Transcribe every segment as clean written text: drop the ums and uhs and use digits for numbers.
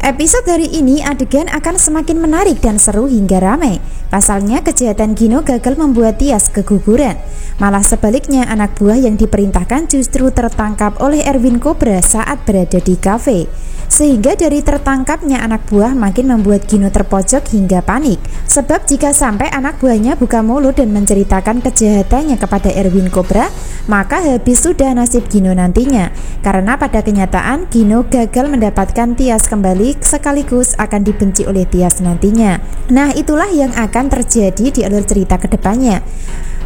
Episode hari ini adegan akan semakin menarik dan seru hingga ramai. Pasalnya kejahatan Gino gagal membuat Tias keguguran. Malah sebaliknya anak buah yang diperintahkan justru tertangkap oleh Erwin Cobra saat berada di kafe. Sehingga dari tertangkapnya anak buah makin membuat Gino terpojok hingga panik. Sebab jika sampai anak buahnya buka mulut dan menceritakan kejahatannya kepada Erwin Cobra, maka habis sudah nasib Gino nantinya. Karena pada kenyataan Gino gagal mendapatkan Tias kembali, sekaligus akan dibenci oleh Tias nantinya. Nah, itulah yang akan terjadi di alur cerita kedepannya.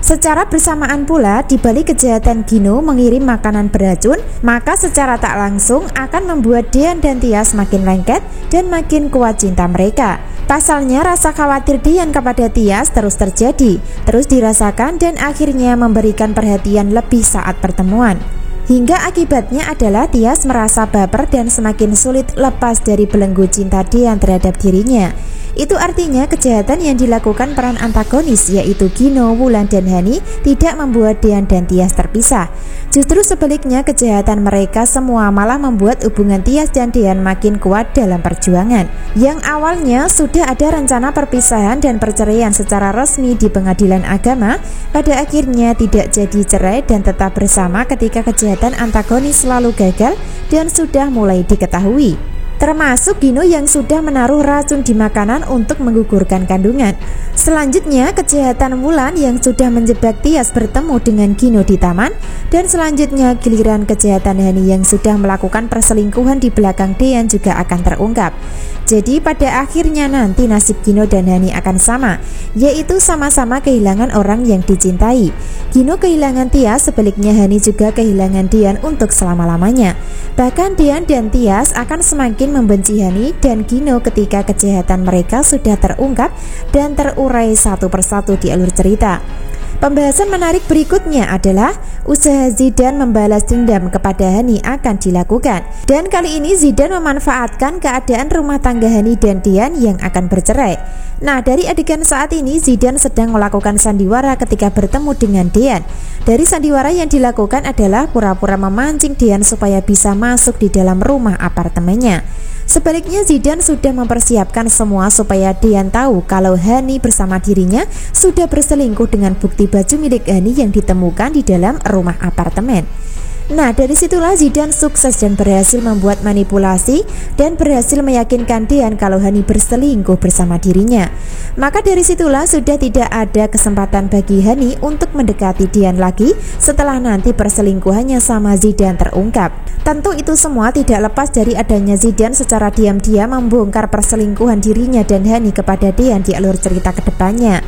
Secara bersamaan pula, di balik kejahatan Gino mengirim makanan beracun, maka secara tak langsung akan membuat Dian dan Tias makin lengket dan makin kuat cinta mereka. Pasalnya rasa khawatir Dian kepada Tias terus terjadi, terus dirasakan dan akhirnya memberikan perhatian lebih saat pertemuan. Hingga akibatnya adalah Tias merasa baper dan semakin sulit lepas dari belenggu cinta Dian terhadap dirinya. Itu artinya kejahatan yang dilakukan peran antagonis yaitu Gino, Wulan, dan Hani tidak membuat Dian dan Tias terpisah. Justru sebaliknya kejahatan mereka semua malah membuat hubungan Tias dan Dian makin kuat dalam perjuangan. Yang awalnya sudah ada rencana perpisahan dan perceraian secara resmi di pengadilan agama, pada akhirnya tidak jadi cerai dan tetap bersama ketika kejahatan antagonis selalu gagal dan sudah mulai diketahui. Termasuk Gino yang sudah menaruh racun di makanan untuk menggugurkan kandungan. Selanjutnya kejahatan Wulan yang sudah menjebak Tias bertemu dengan Gino di taman. Dan selanjutnya giliran kejahatan Hani yang sudah melakukan perselingkuhan di belakang Dian juga akan terungkap. Jadi pada akhirnya nanti nasib Gino dan Hani akan sama, yaitu sama-sama kehilangan orang yang dicintai. Gino kehilangan Tias, sebaliknya Hani juga kehilangan Dian untuk selama-lamanya. Bahkan Dian dan Tias akan semakin membenci Hani dan Gino ketika kejahatan mereka sudah terungkap dan terurai satu persatu di alur cerita. Pembahasan menarik berikutnya adalah usaha Zidane membalas dendam kepada Hani akan dilakukan. Dan kali ini Zidane memanfaatkan keadaan rumah tangga Hani dan Dian yang akan bercerai. Nah, dari adegan saat ini Zidane sedang melakukan sandiwara ketika bertemu dengan Dian. Dari sandiwara yang dilakukan adalah pura-pura memancing Dian supaya bisa masuk di dalam rumah apartemennya. Sebaliknya Zidane sudah mempersiapkan semua supaya Dian tahu kalau Hani bersama dirinya sudah berselingkuh dengan bukti baju milik Hani yang ditemukan di dalam rumah apartemen. Nah, dari situlah Zidane sukses dan berhasil membuat manipulasi dan berhasil meyakinkan Dian kalau Hani berselingkuh bersama dirinya. Maka dari situlah sudah tidak ada kesempatan bagi Hani untuk mendekati Dian lagi setelah nanti perselingkuhannya sama Zidane terungkap. Tentu itu semua tidak lepas dari adanya Zidane secara diam-diam membongkar perselingkuhan dirinya dan Hani kepada Dian di alur cerita kedepannya.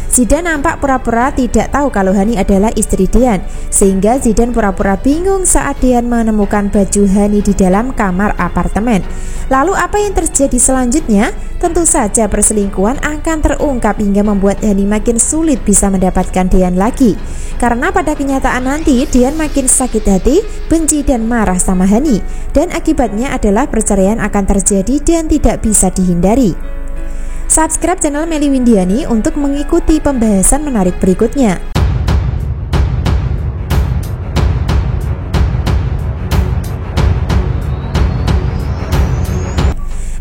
Zidane nampak pura-pura tidak tahu kalau Hani adalah istri Dian, sehingga Zidane pura-pura bingung saat Dian menemukan baju Hani di dalam kamar apartemen. Lalu apa yang terjadi selanjutnya? Tentu saja perselingkuhan akan terungkap hingga membuat Hani makin sulit bisa mendapatkan Dian lagi. Karena pada kenyataan nanti Dian makin sakit hati, benci dan marah sama Hani, dan akibatnya adalah perceraian akan terjadi dan tidak bisa dihindari. Subscribe channel Melly Windiani untuk mengikuti pembahasan menarik berikutnya.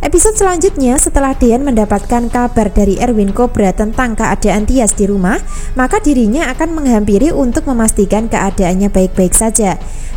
Episode selanjutnya, setelah Dian mendapatkan kabar dari Erwin Cobra tentang keadaan Tias di rumah, maka dirinya akan menghampiri untuk memastikan keadaannya baik-baik saja.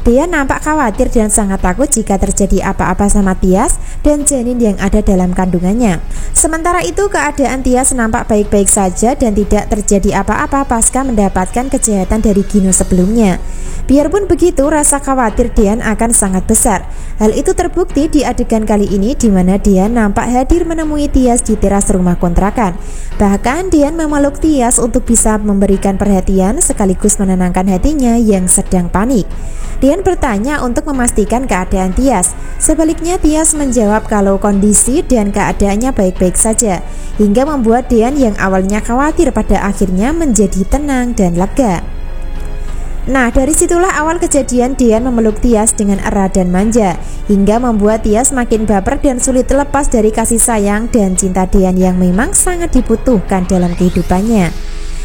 Dian nampak khawatir dan sangat takut jika terjadi apa-apa sama Tias dan janin yang ada dalam kandungannya. Sementara itu keadaan Tias nampak baik-baik saja dan tidak terjadi apa-apa pasca mendapatkan kejahatan dari Gino sebelumnya. Biarpun begitu, rasa khawatir Dian akan sangat besar. Hal itu terbukti di adegan kali ini di mana Dian nampak hadir menemui Tias di teras rumah kontrakan. Bahkan Dian memeluk Tias untuk bisa memberikan perhatian sekaligus menenangkan hatinya yang sedang panik. Dian bertanya untuk memastikan keadaan Tias. Sebaliknya Tias menjawab kalau kondisi dan keadaannya baik-baik saja, hingga membuat Dian yang awalnya khawatir pada akhirnya menjadi tenang dan lega. Nah, dari situlah awal kejadian Dian memeluk Tias dengan erat dan manja, hingga membuat Tias makin baper dan sulit lepas dari kasih sayang dan cinta Dian yang memang sangat dibutuhkan dalam kehidupannya.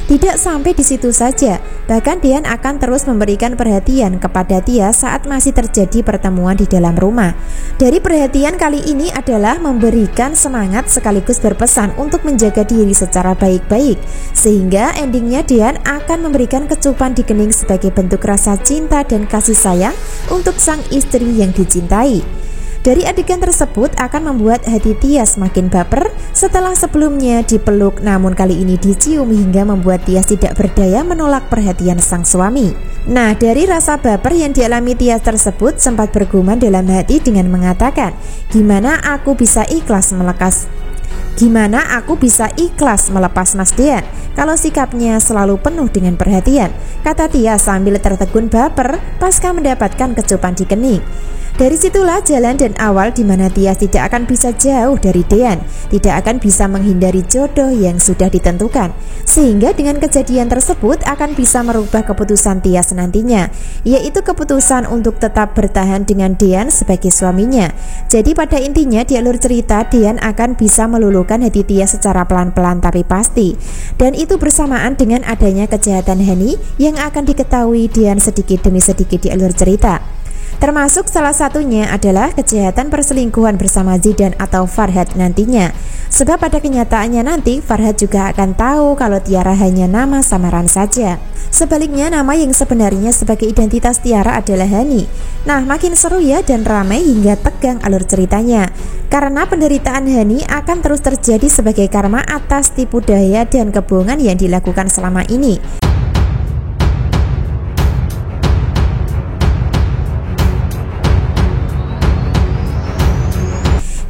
Tidak sampai di situ saja, bahkan Dian akan terus memberikan perhatian kepada Tias saat masih terjadi pertemuan di dalam rumah. Dari perhatian kali ini adalah memberikan semangat sekaligus berpesan untuk menjaga diri secara baik-baik, sehingga endingnya Dian akan memberikan kecupan di kening sebagai bentuk rasa cinta dan kasih sayang untuk sang istri yang dicintai. Dari adegan tersebut akan membuat hati Tias makin baper setelah sebelumnya dipeluk, namun kali ini dicium hingga membuat Tias tidak berdaya menolak perhatian sang suami. Nah, dari rasa baper yang dialami Tias tersebut sempat bergumam dalam hati dengan mengatakan, Gimana aku bisa ikhlas melepas Mas Dean kalau sikapnya selalu penuh dengan perhatian, kata Tias sambil tertegun baper pasca mendapatkan kecupan di kening. Dari situlah jalan dan awal di mana Tias tidak akan bisa jauh dari Dean, tidak akan bisa menghindari jodoh yang sudah ditentukan. Sehingga dengan kejadian tersebut akan bisa merubah keputusan Tias nantinya, yaitu keputusan untuk tetap bertahan dengan Dean sebagai suaminya. Jadi pada intinya di alur cerita Dean akan bisa meluluhkan hati Tias secara pelan-pelan tapi pasti. Dan itu bersamaan dengan adanya kejahatan Hani yang akan diketahui Dean sedikit demi sedikit di alur cerita. Termasuk salah satunya adalah kejahatan perselingkuhan bersama Zidan atau Farhad nantinya. Sebab pada kenyataannya nanti Farhad juga akan tahu kalau Tiara hanya nama samaran saja. Sebaliknya nama yang sebenarnya sebagai identitas Tiara adalah Hani. Nah, makin seru ya dan ramai hingga tegang alur ceritanya. Karena penderitaan Hani akan terus terjadi sebagai karma atas tipu daya dan kebohongan yang dilakukan selama ini.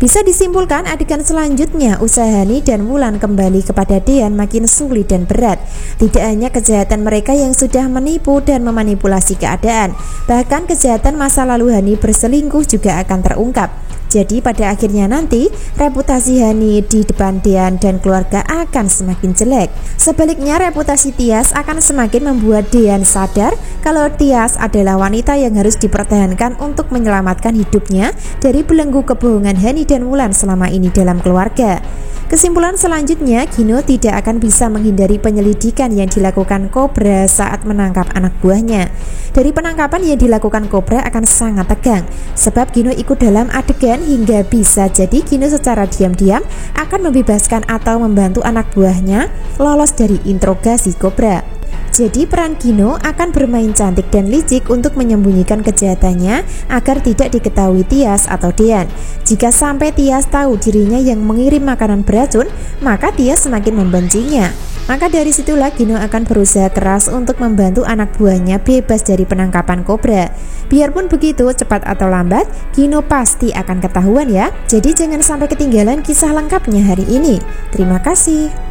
Bisa disimpulkan adegan selanjutnya usaha Hani dan Wulan kembali kepada Dean makin sulit dan berat. Tidak hanya kejahatan mereka yang sudah menipu dan memanipulasi keadaan, bahkan kejahatan masa lalu Hani berselingkuh juga akan terungkap. Jadi pada akhirnya nanti reputasi Hani di depan Dean dan keluarga akan semakin jelek. Sebaliknya reputasi Tias akan semakin membuat Dean sadar kalau Tias adalah wanita yang harus dipertahankan untuk menyelamatkan hidupnya dari belenggu kebohongan Hani dan Wulan selama ini dalam keluarga. Kesimpulan selanjutnya, Gino tidak akan bisa menghindari penyelidikan yang dilakukan Cobra saat menangkap anak buahnya. Dari penangkapan yang dilakukan Cobra akan sangat tegang, sebab Gino ikut dalam adegan hingga bisa jadi Gino secara diam-diam akan membebaskan atau membantu anak buahnya lolos dari interogasi Cobra. Jadi peran Gino akan bermain cantik dan licik untuk menyembunyikan kejahatannya agar tidak diketahui Tias atau Dean. Jika sampai Tias tahu dirinya yang mengirim makanan beracun, maka Tias semakin membencinya. Maka dari situlah Gino akan berusaha keras untuk membantu anak buahnya bebas dari penangkapan Cobra. Biarpun begitu, cepat atau lambat, Gino pasti akan ketahuan ya. Jadi jangan sampai ketinggalan kisah lengkapnya hari ini. Terima kasih.